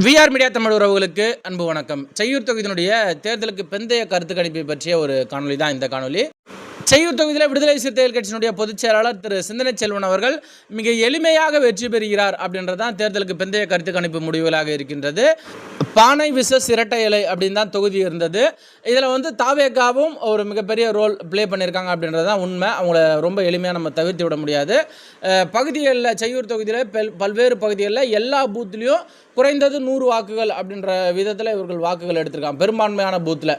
VR media Tamil உறவுகளுக்கு அன்பு வணக்கம். செய்யூர் தொகுதியினுடைய தேர்தலுக்கு பிந்தைய கருத்து கணிப்பை பற்றிய ஒரு காணொலி தான் இந்த காணொலி. செய்யூர் தொகுதியில் விடுதலை சிறுத்தைகள் கட்சியினுடைய பொதுச் செயலாளர் திரு சிந்தனை செல்வன் அவர்கள் மிக எளிமையாக வெற்றி பெறுகிறார் அப்படின்றதான் தேர்தலுக்கு பிந்தைய கருத்து கணிப்பு முடிவுகளாக இருக்கின்றது. பானை விசஸ் இரட்டை இலை அப்படின்னு தான் தொகுதி இருந்தது. இதில் தாவேகாவும் ஒரு மிகப்பெரிய ரோல் ப்ளே பண்ணியிருக்காங்க அப்படின்றது தான் உண்மை. அவங்கள ரொம்ப எளிமையாக நம்ம தவிர்த்து விட முடியாது. பகுதிகளில் செய்யூர் தொகுதியில் பல்வேறு பகுதிகளில் எல்லா பூத்துலேயும் குறைந்தது 100 வாக்குகள் அப்படின்ற விதத்தில் இவர்கள் வாக்குகள் எடுத்திருக்காங்க. பெரும்பான்மையான பூத்தில்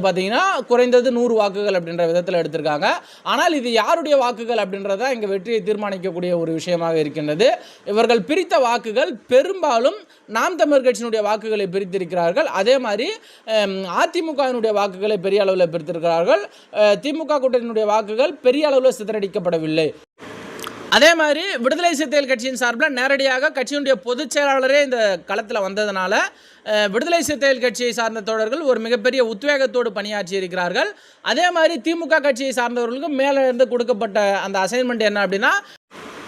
பார்த்தீங்கன்னா குறைந்தது 100 வாக்குகள் அப்படின்ற விதத்தில் எடுத்திருக்காங்க. ஆனால் இது யாருடைய வாக்குகள் அப்படின்றத இங்கே வெற்றியை தீர்மானிக்கக்கூடிய ஒரு விஷயமாக இருக்கின்றது. இவர்கள் பிரித்த வாக்குகள் பெரும்பாலும் நாம் தமிழர் கட்சியினுடைய வாக்குகளை பிரித்திருக்கிறார்கள். அதே மாதிரி அதிமுகவினுடைய வாக்குகளை பெரிய அளவில் பிரித்திருக்கிறார்கள். திமுக கூட்டணியினுடைய வாக்குகள் பெரிய அளவில் சிதறடிக்கப்படவில்லை. அதே மாதிரி விடுதலை சிறுத்தைகள் கட்சியின் சார்பில் நேரடியாக கட்சியினுடைய பொதுச் செயலாளரே இந்த களத்தில் வந்ததுனால விடுதலை சிறுத்தைகள் கட்சியை சார்ந்த தோழர்கள் ஒரு மிகப்பெரிய உத்வேகத்தோடு பணியாற்றி இருக்கிறார்கள். அதே மாதிரி திமுக கட்சியை சார்ந்தவர்களுக்கும் மேலே இருந்து கொடுக்கப்பட்ட அந்த அசைன்மெண்ட் என்ன அப்படின்னா,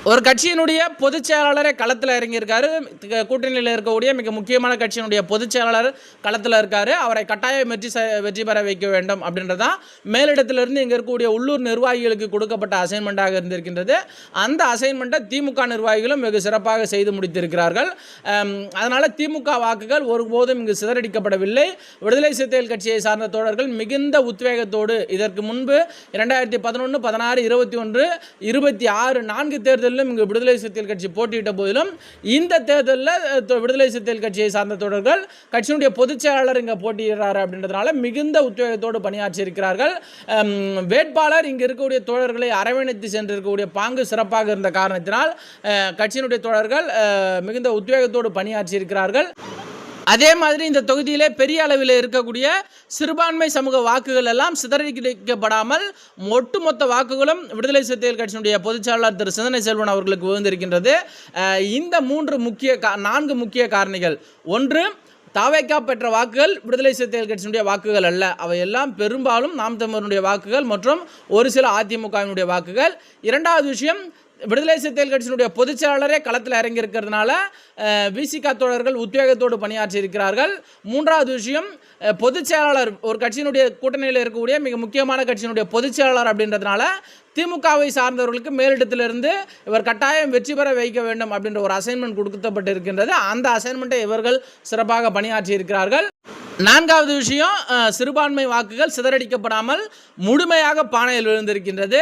ஒரு கட்சியினுடைய பொதுச் செயலாளரே களத்தில் இறங்கியிருக்காரு. கூட்டணியில் இருக்கக்கூடிய மிக முக்கியமான கட்சியினுடைய பொதுச் செயலாளர் களத்தில் இருக்கார். அவரை கட்டாயம் வெற்றி பெற வைக்க வேண்டும் அப்படின்றதான் மேலிடத்திலிருந்து இங்கே இருக்கக்கூடிய உள்ளூர் நிர்வாகிகளுக்கு கொடுக்கப்பட்ட அசைன்மெண்ட்டாக இருந்திருக்கின்றது. அந்த அசைன்மெண்ட்டை திமுக நிர்வாகிகளும் வெகு சிறப்பாக செய்து முடித்திருக்கிறார்கள். அதனால் திமுக வாக்குகள் ஒருபோதும் இங்கு சிதறடிக்கப்படவில்லை. விடுதலை சிறுத்தைகள் கட்சியை சார்ந்த தோழர்கள் மிகுந்த உத்வேகத்தோடு இதற்கு முன்பு 2011, 16, 21, 26 4 தேர்தல் இங்கு விடுதலை சிறுத்தைகள் கட்சி போட்டியிட்ட போதிலும் இந்த தேர்தலில் விடுதலை சிறுத்தைகள் கட்சியை சார்ந்த தோழர்கள் கட்சியினுடைய பொதுச் செயலாளர் இங்கே போட்டியிடுறாரு அப்படின்றதுனால மிகுந்த உத்வேகத்தோடு பணியாற்றி இருக்கிறார்கள். வேட்பாளர் இங்கு இருக்கக்கூடிய தோழர்களை அரவணைத்து சென்றிருக்கக்கூடிய பாங்கு சிறப்பாக இருந்த காரணத்தினால் கட்சியினுடைய தோழர்கள் மிகுந்த உத்வேகத்தோடு பணியாற்றி இருக்கிறார்கள். அதே மாதிரி இந்த தொகுதியிலே பெரிய அளவில் இருக்கக்கூடிய சிறுபான்மை சமூக வாக்குகள் எல்லாம் சிதறடிக்கப்படாமல் ஒட்டுமொத்த வாக்குகளும் விடுதலை சிறுத்தைகள் கட்சியினுடைய பொதுச்செயலாளர் திரு சிந்தனை செல்வன் அவர்களுக்கு விழுந்திருக்கின்றது. இந்த 4 முக்கிய காரணிகள். ஒன்று, தாவேகா பெற்ற வாக்குகள் விடுதலை சிறுத்தைகள் கட்சியினுடைய வாக்குகள் அல்ல. அவையெல்லாம் பெரும்பாலும் நாம் தமிழருடைய வாக்குகள் மற்றும் ஒரு சில அதிமுகவினுடைய வாக்குகள். இரண்டாவது விஷயம், விடுதலை சிறுத்தைகள் கட்சியினுடைய பொதுச் செயலாளரே களத்தில் இறங்கியிருக்கிறதுனால விசிக தோழர்கள் உத்வேகத்தோடு பணியாற்றி இருக்கிறார்கள். மூன்றாவது விஷயம், பொதுச் செயலாளர் ஒரு கட்சியினுடைய கூட்டணியில் இருக்கக்கூடிய மிக முக்கியமான கட்சியினுடைய பொதுச் செயலாளர் அப்படின்றதுனால திமுகவை சார்ந்தவர்களுக்கு மேலிடத்திலிருந்து இவர் கட்டாயம் வெற்றி பெற வைக்க வேண்டும் அப்படின்ற ஒரு அசைன்மெண்ட் கொடுக்கப்பட்டிருக்கின்றது. அந்த அசைன்மெண்ட்டை இவர்கள் சிறப்பாக பணியாற்றி இருக்கிறார்கள். நான்காவது விஷயம், சிறுபான்மை வாக்குகள் சிதறடிக்கப்படாமல் முழுமையாக பானையில் விழுந்திருக்கின்றது.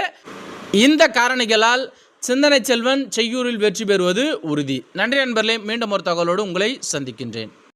இந்த காரணிகளால் சிந்தனை செல்வன் செய்யூரில் வெற்றி பெறுவது உறுதி. நன்றி நண்பர்களே. மீண்டும் ஒரு தகவலோடு உங்களை சந்திக்கின்றேன்.